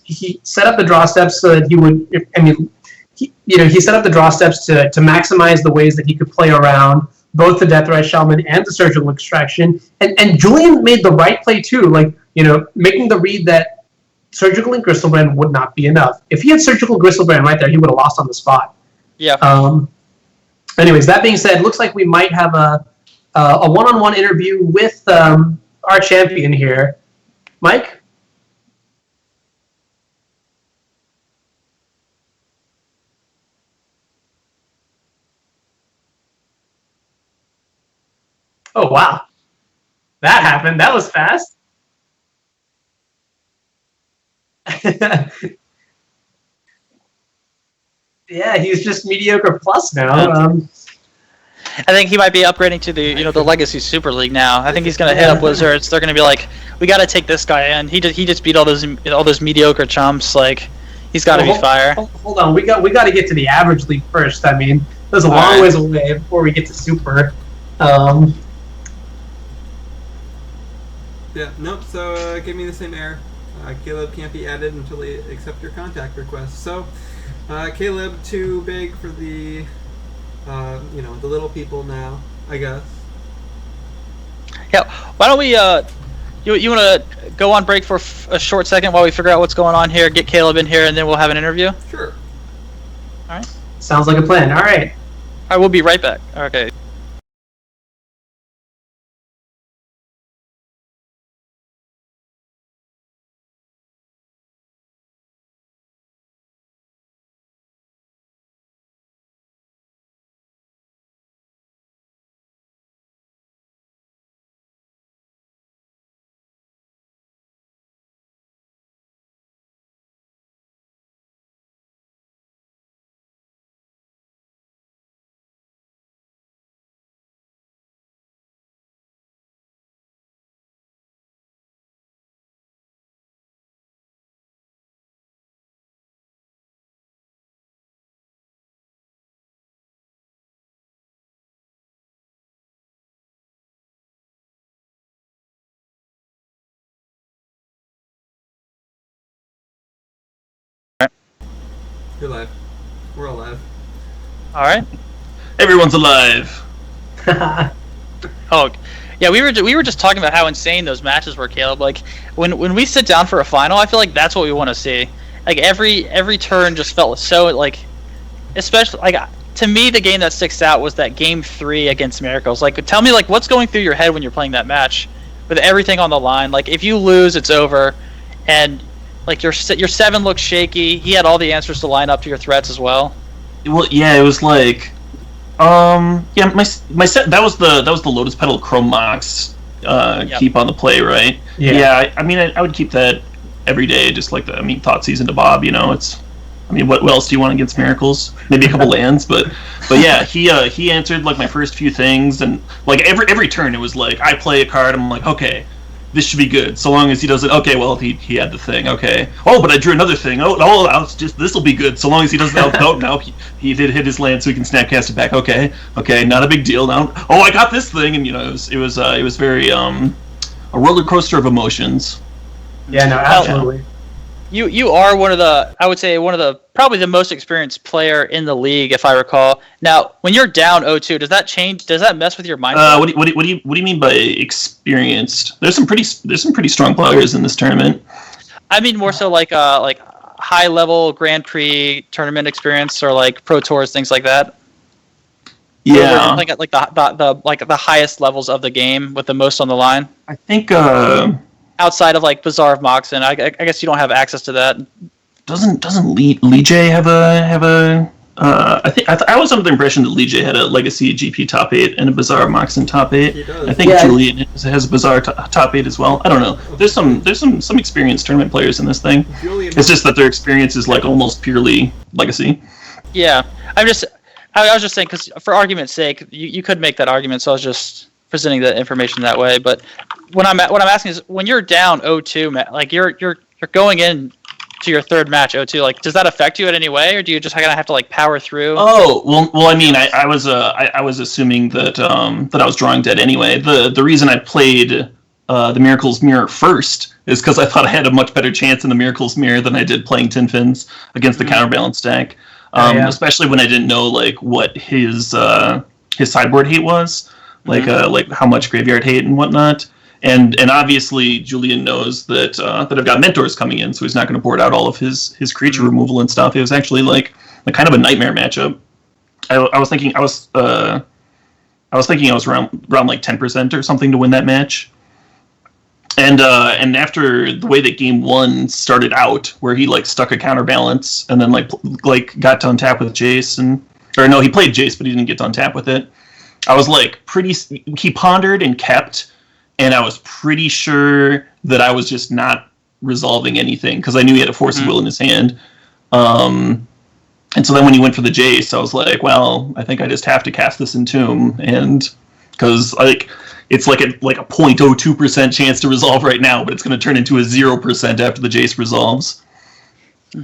S2: He set up the draw steps so that he would. I mean, he set up the draw steps to maximize the ways that he could play around both the Deathrite Shaman and the Surgical Extraction. And Julian made the right play too, like making the read that Surgical and Gristlebrand would not be enough. If he had Surgical Gristlebrand right there, he would have lost on the spot.
S1: Yeah.
S2: Anyways, that being said, looks like we might have a one-on-one interview with our champion here. Mike? Oh, wow. That happened. That was fast. Yeah, he's just mediocre plus now.
S1: I think he might be upgrading to the Legacy Super League now. I think he's gonna hit up Wizards. They're gonna be like, we gotta take this guy in. He just beat all those mediocre chumps. Like, he's gotta be fire.
S2: Hold on, we got to get to the average league first. I mean, there's a long ways away before we get to Super.
S4: Yeah, nope. So give me the same error. Caleb can't be added until they accept your contact request. So, Caleb too big for the. The little people now, I guess.
S1: Yeah, why don't we, you want to go on break for a short second while we figure out what's going on here, get Caleb in here, and then we'll have an interview?
S4: Sure.
S1: All right.
S2: Sounds like a plan. All right.
S1: All right, we'll be right back. Okay.
S4: You're live. We're alive.
S1: All right.
S5: Everyone's alive.
S1: Oh, yeah. We were just talking about how insane those matches were, Caleb. Like when we sit down for a final, I feel like that's what we want to see. Like every turn just felt so like, especially like to me the game that sticks out was that game 3 against Miracles. Like tell me like what's going through your head when you're playing that match, with everything on the line. Like if you lose, it's over, and like your 7 looks shaky. He had all the answers to line up to your threats as well.
S5: Well, yeah, it was like, yeah, my set that was the Lotus Petal Chrome Mox keep on the play, right? Yeah. I mean, I would keep that every day, just like Thoughtseize into Bob. It's, what else do you want against Miracles? Maybe a couple lands, but yeah, he answered like my first few things, and like every turn it was like I play a card, I'm like, okay, this should be good. So long as he doesn't. Okay, well he had the thing. Okay. Oh, but I drew another thing. Oh, this will be good. So long as he doesn't. No, he did hit his land, so he can snapcast it back. Okay, not a big deal. Now, oh, I got this thing, and it was very a roller coaster of emotions.
S2: Yeah, no, absolutely.
S1: You are I would say probably the most experienced player in the league, if I recall. Now, when you're down 0-2, does that change? Does that mess with your mindset?
S5: What do you mean by experienced? There's some pretty strong players in this tournament.
S1: I mean more so like high level Grand Prix tournament experience or like Pro Tours, things like that.
S5: Yeah,
S1: like at the highest levels of the game with the most on the line.
S5: I think.
S1: Outside of like Bazaar of Moxen, I guess you don't have access to that.
S5: Doesn't Lee J have a? I was under the impression that Lee J had a Legacy GP top 8 and a Bazaar of Moxen top 8.
S4: He does.
S5: I think Julian has a Bazaar top 8 as well. I don't know. There's some experienced tournament players in this thing. It's just that their experience is like almost purely Legacy.
S1: Yeah, I was just saying because for argument's sake, you could make that argument. So I was just presenting the information that way, but. What I'm asking is when you're down 0-2, like you're going in to your third match 0-2, like does that affect you in any way, or do you just kind of have to like power through?
S5: Oh well I mean I was assuming that that I was drawing dead anyway. The reason I played the Miracle's Mirror first is because I thought I had a much better chance in the Miracle's Mirror than I did playing Tin Fins against the counterbalance deck, especially when I didn't know like what his sideboard hate was, like how much graveyard hate and whatnot. And obviously Julian knows that I've got Mentors coming in, so he's not going to board out all of his creature removal and stuff. It was actually like kind of a nightmare matchup. I was thinking I was around like 10% or something to win that match. And after the way that game 1 started out, where he like stuck a counterbalance and then like got to untap with Jace he played Jace but he didn't get to untap with it. I was like he pondered and kept. And I was pretty sure that I was just not resolving anything because I knew he had a Force of Will in his hand. And so then when he went for the Jace, I was like, well, I think I just have to cast this Entomb, and because like it's like a 0.02% chance to resolve right now, but it's going to turn into a 0% after the Jace resolves.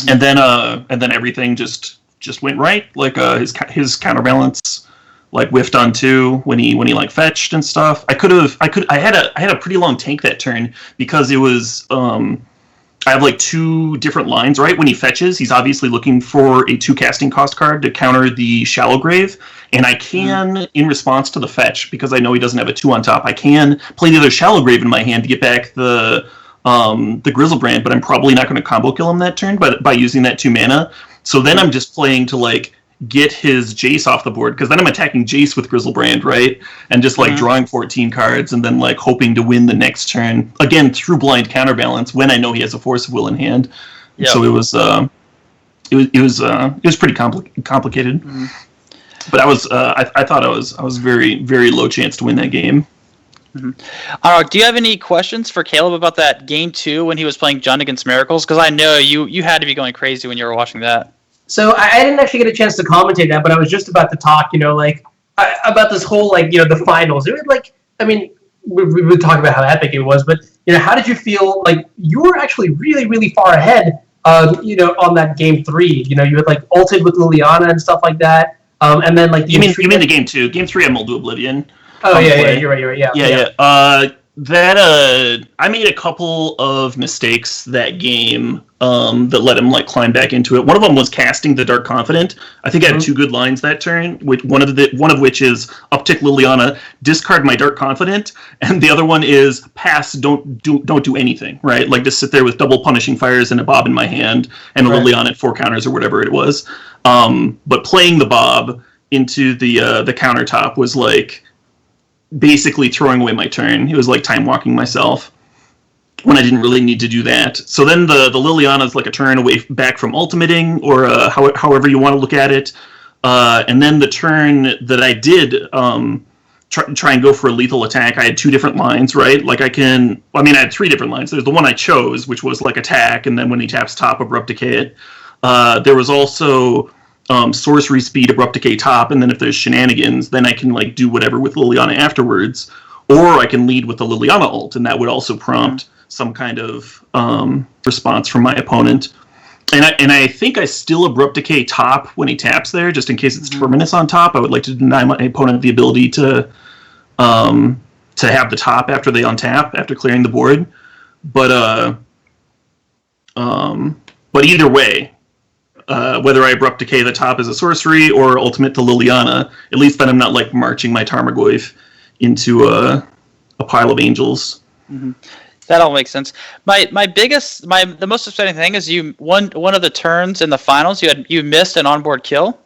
S5: And then everything just went right. Like his counterbalance. Like whiffed on 2 when he like fetched and stuff. I had a pretty long tank that turn because it was I have like 2 different lines, right? When he fetches, he's obviously looking for a 2 casting cost card to counter the Shallow Grave, and I can in response to the fetch, because I know he doesn't have a 2 on top, I can play the other Shallow Grave in my hand to get back the Grizzlebrand, but I'm probably not going to combo kill him that turn by using that 2 mana. So then I'm just playing to like get his Jace off the board, because then I'm attacking Jace with Grizzlebrand, right? And just like drawing 14 cards and then like hoping to win the next turn again through blind counterbalance when I know he has a Force of Will in hand. Yep. So it was pretty complicated. But I thought I was very, very low chance to win that game.
S1: Do you have any questions for Caleb about that game 2 when he was playing Jund against Miracles? Because I know you had to be going crazy when you were watching that.
S2: So I didn't actually get a chance to commentate that, but I was just about to talk, about this whole, the finals. It was I mean, we would talk about how epic it was, but, how did you feel? Like, you were actually really, really far ahead, on that game 3. You had, ulted with Liliana and stuff like that. And then,
S5: You mean the game 2. Game 3, I'm Mold Oblivion.
S2: Oh, yeah, you're right, yeah.
S5: Yeah. I made a couple of mistakes that game that let him climb back into it. One of them was casting the Dark Confident. I think I had 2 good lines that turn. One of which is uptick Liliana, discard my Dark Confident, and the other one is pass, don't do anything, right? Like just sit there with double Punishing Fires and a Bob in my hand and a Liliana at 4 counters or whatever it was. But playing the Bob into the countertop was basically throwing away my turn. It was like time walking myself when I didn't really need to do that. So then the Liliana is like a turn away back from ultimating, or however you want to look at it. And then the turn that I did try and go for a lethal attack, I had 2 different lines, right? I had 3 different lines. There's the one I chose, which was attack, and then when he taps top, Abrupt Decay it. There was also sorcery speed, Abrupt Decay top, and then if there's shenanigans, then I can do whatever with Liliana afterwards. or I can lead with the Liliana ult, and that would also prompt some kind of response from my opponent. And I think I still Abrupt Decay top when he taps there, just in case it's Terminus on top. I would like to deny my opponent the ability to have the top after they untap, after clearing the board. But either way, whether I Abrupt Decay the top as a sorcery or ultimate to Liliana, at least then I'm not like marching my Tarmogoyf into a pile of angels.
S1: Mm-hmm. That all makes sense. The most exciting thing is you one of the turns in the finals you missed an onboard kill.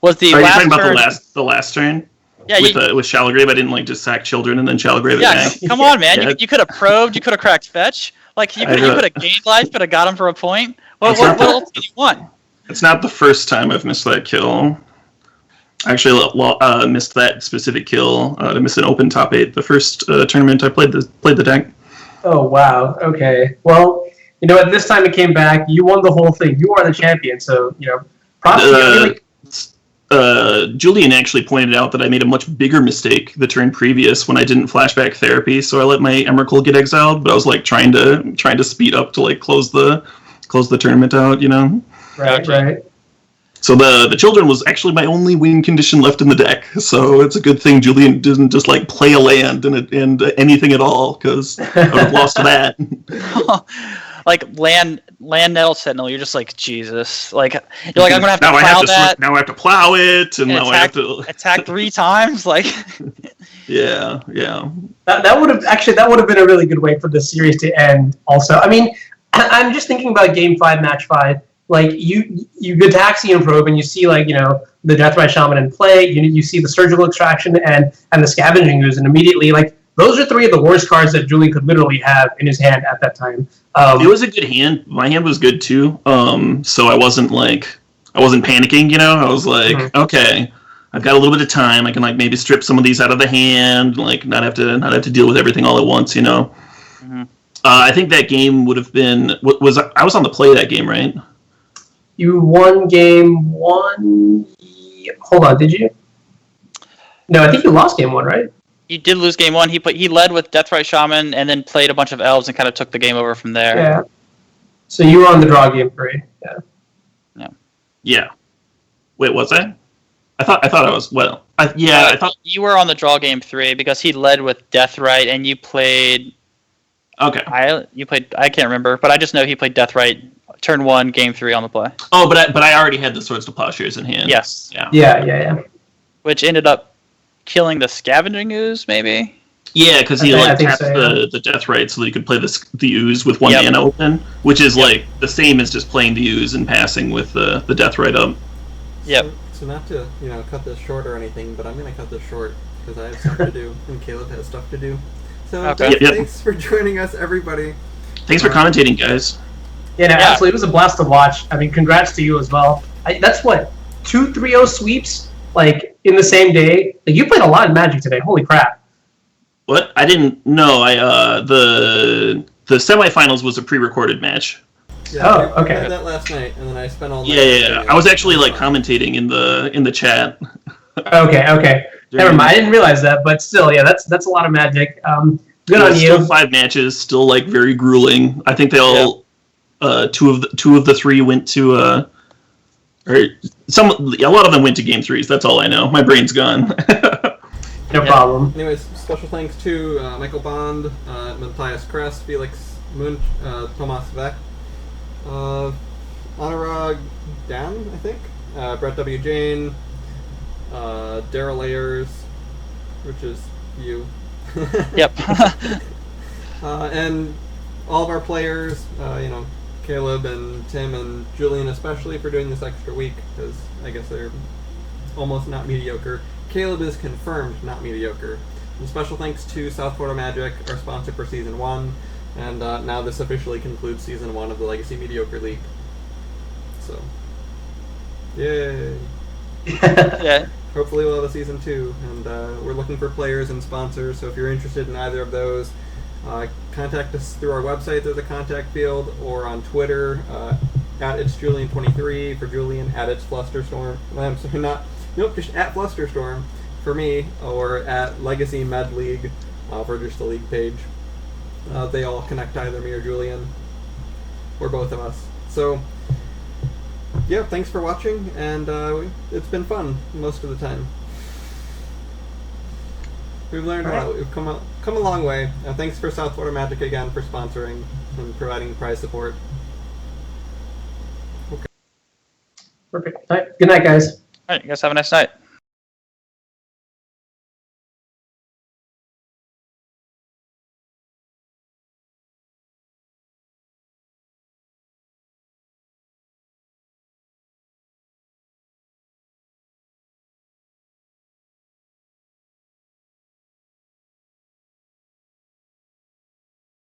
S1: Was the
S5: Are
S1: last
S5: you talking
S1: turn,
S5: about the last turn?
S1: Yeah,
S5: with Shallowgrave, I didn't like just sack children and then Shallowgrave.
S1: Yeah, come on, man.
S5: Yeah.
S1: You could have probed. You could have cracked fetch. Like you could have gained life, could have got him for a point. What else did you want?
S5: It's not the first time I've missed that kill. I actually missed that specific kill to miss an open top 8 the first tournament I played the deck.
S2: Oh, wow. Okay. Well, at this time it came back. You won the whole thing. You are the champion. So, props to you.
S5: Julian actually pointed out that I made a much bigger mistake the turn previous when I didn't flashback therapy, so I let my Emrakul get exiled, but I was like trying to speed up to like close the tournament out,
S2: Right.
S5: So the children was actually my only win condition left in the deck, so it's a good thing Julian didn't just like play a land and anything at all, because I would have lost to that.
S1: Like land Nettle Sentinel, you're just like, Jesus. Like you're like, I'm gonna have to plow that.
S5: Now I have to plow it, and now I have to
S1: attack 3 times. Like,
S5: yeah.
S2: That would have been a really good way for the series to end. Also, I mean, I'm just thinking about Game 5, Match 5. Like you Gitaxian and probe, and you see like the Deathrite Shaman in play. You see the Surgical Extraction and the Scavenging Ooze, and immediately like those are 3 of the worst cards that Julian could literally have in his hand at that time.
S5: It was a good hand. My hand was good too. So I wasn't panicking. I was like, okay, I've got a little bit of time. I can like maybe strip some of these out of the hand, like not have to deal with everything all at once.
S1: Mm-hmm.
S5: I think that game would have been I was on the play that game, right?
S2: You won game 1. Hold on, did you? No, I think you lost game 1, right?
S1: You did lose game 1. He led with Deathrite Shaman and then played a bunch of elves and kind of took the game over from there.
S2: Yeah. So you were on the draw game 3. Yeah.
S5: Yeah. Wait, was I? I thought I was. Well, I thought
S1: you were on the draw game 3 because he led with Deathrite and you played.
S5: Okay.
S1: I can't remember, but I just know he played Deathrite turn 1, game 3 on the play.
S5: Oh, but I already had the Swords to Plowshares in hand.
S1: Yes.
S2: Yeah.
S1: Which ended up killing the Scavenging Ooze, maybe?
S5: Yeah, because he tapped
S2: so,
S5: the Deathrite so that he could play the Ooze with 1 mana open, which is like the same as just playing the Ooze and passing with the Deathrite up.
S1: Yep.
S4: So not to cut this short or anything, but I'm gonna cut this short because I have stuff to do and Caleb has stuff to do. So thanks for joining us, everybody.
S5: Thanks for commentating, guys.
S2: Yeah, absolutely. It was a blast to watch. I mean, congrats to you as well. That's what 2 3-0 sweeps like in the same day. Like, you played a lot of Magic today. Holy crap!
S5: What? I didn't know. The semifinals was a pre-recorded match.
S4: Yeah,
S2: okay.
S4: I had that last night, and then I spent all night.
S5: Yeah. I was actually like commentating in the chat.
S2: Okay. Never mind. I didn't realize that, but still, yeah, that's a lot of Magic. Good on you.
S5: Still 5 matches, still like very grueling. I think they all two of the 3 went to a lot of them went to game 3s. That's all I know. My brain's gone.
S2: No problem.
S4: Anyways, special thanks to Michael Bond, Matthias Kress, Felix Munch, Tomas Vec, Anurag Dan, I think, Brett W. Jane, Daryl Ayers, which is you.
S1: Yep.
S4: And all of our players, Caleb and Tim and Julian especially for doing this extra week, because I guess they're almost not mediocre. Caleb is confirmed not mediocre. And special thanks to South Florida Magic, our sponsor for Season 1, and now this officially concludes Season 1 of the Legacy Mediocre League. So, yay!
S1: Yeah.
S4: Hopefully we'll have a Season 2, and we're looking for players and sponsors, so if you're interested in either of those, contact us through our website. There's a contact field, or on Twitter at it's Julian23 for Julian, at it's Flusterstorm. I'm sorry, just at Flusterstorm for me, or at Legacy Med League for just the league page. They all connect to either me or Julian, or both of us. So, yeah, thanks for watching, and it's been fun most of the time. We've learned a lot. We've come a long way. Thanks for South Florida Magic again for sponsoring and providing prize support.
S2: Perfect. All right. Good night, guys.
S1: All right, you guys have a nice night.